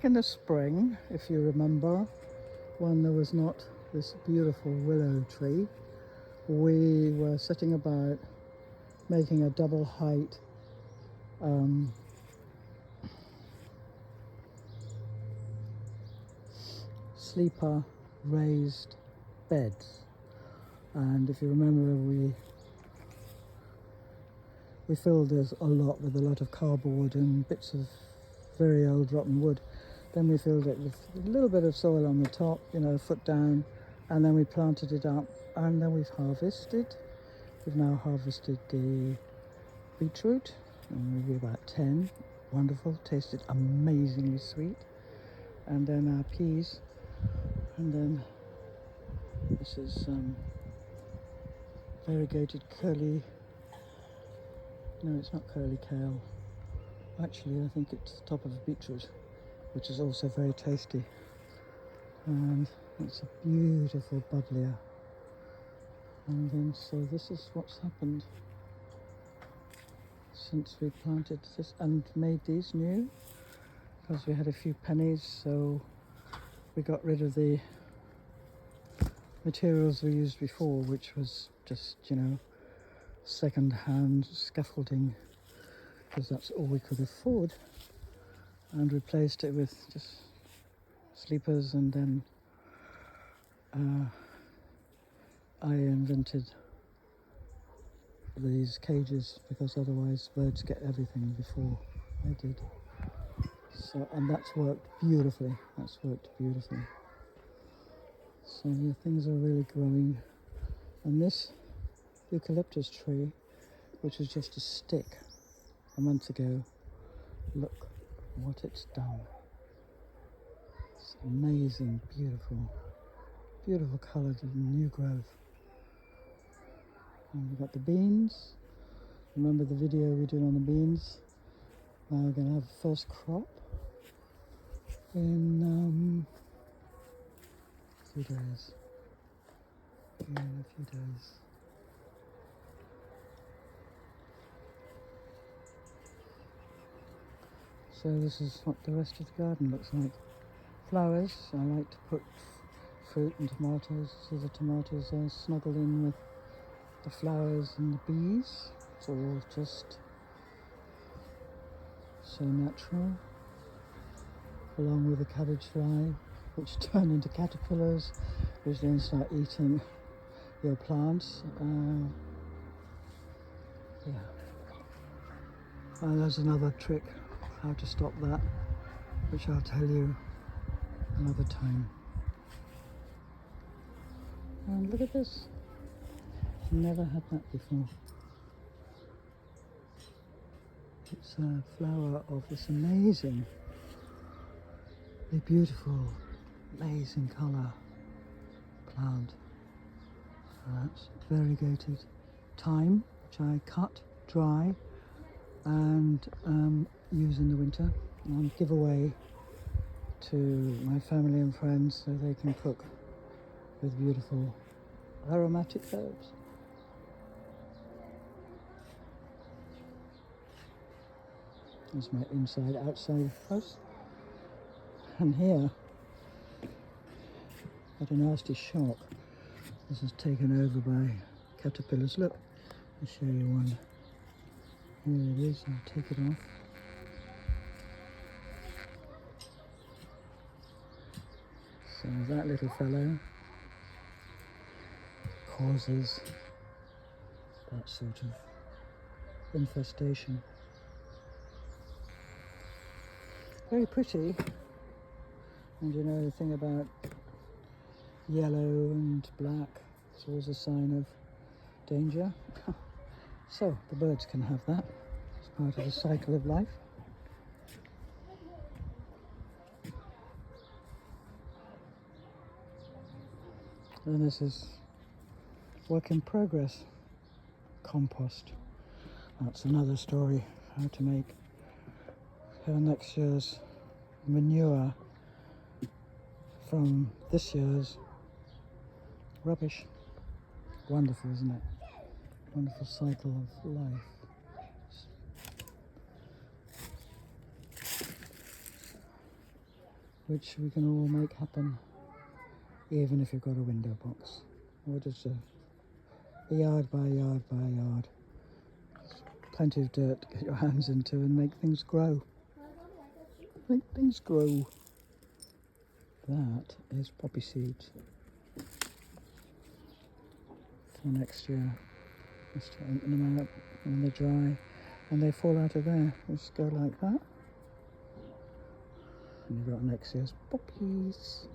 In the spring, if you remember, when there was not this beautiful willow tree, we were sitting about making a double height sleeper raised beds. And if you remember, we filled this a lot with a lot of cardboard and bits of very old rotten wood. Then we filled it with a little bit of soil on the top, you know, a foot down, and then we planted it up, and then we've now harvested the beetroot, and maybe about 10, wonderful, tasted amazingly sweet, and then our peas, and then this is variegated curly, no, it's not curly kale, actually I think it's the top of a beetroot, which is also very tasty, and it's a beautiful bubbler. And then so this is what's happened since we planted this and made these new, because we had a few pennies, so we got rid of the materials we used before, which was just, you know, second-hand scaffolding, because that's all we could afford, and replaced it with just sleepers. And then I invented these cages, because otherwise birds get everything before I did. So, and that's worked beautifully. So yeah, things are really growing. And this eucalyptus tree, which was just a stick a month ago, look what it's done. It's amazing, beautiful coloured new growth. And we've got the beans. Remember the video we did on the beans? Now we're going to have the first crop in a few days. So this is what the rest of the garden looks like. Flowers, I like to put fruit and tomatoes, so the tomatoes are snuggled in with the flowers and the bees. It's all just so natural, along with the cabbage fly, which turn into caterpillars, which then start eating your plants. There's another trick how to stop that, which I'll tell you another time. And look at this, never had that before. It's a flower of this amazing, beautiful, amazing colour plant. That's variegated thyme, which I cut dry and use in the winter and give away to my family and friends so they can cook with beautiful aromatic herbs. That's my inside-outside house. And here, got a nasty shock. This is taken over by caterpillars. Look, I'll show you one. Here it is, I'll take it off. So that little fellow causes that sort of infestation. Very pretty, and you know the thing about yellow and black, it's always a sign of danger. So the birds can have that as part of the cycle of life. And this is work in progress compost. That's another story, how to make next year's manure from this year's rubbish. Wonderful, isn't it? Wonderful cycle of life. which we can all make happen, even if you've got a window box or just a yard by yard by yard. There's plenty of dirt to get your hands into and make things grow. Make things grow. That is poppy seeds for next year. Just open them out when they're dry and they fall out of there. Just go like that. And you've got next year's poppies.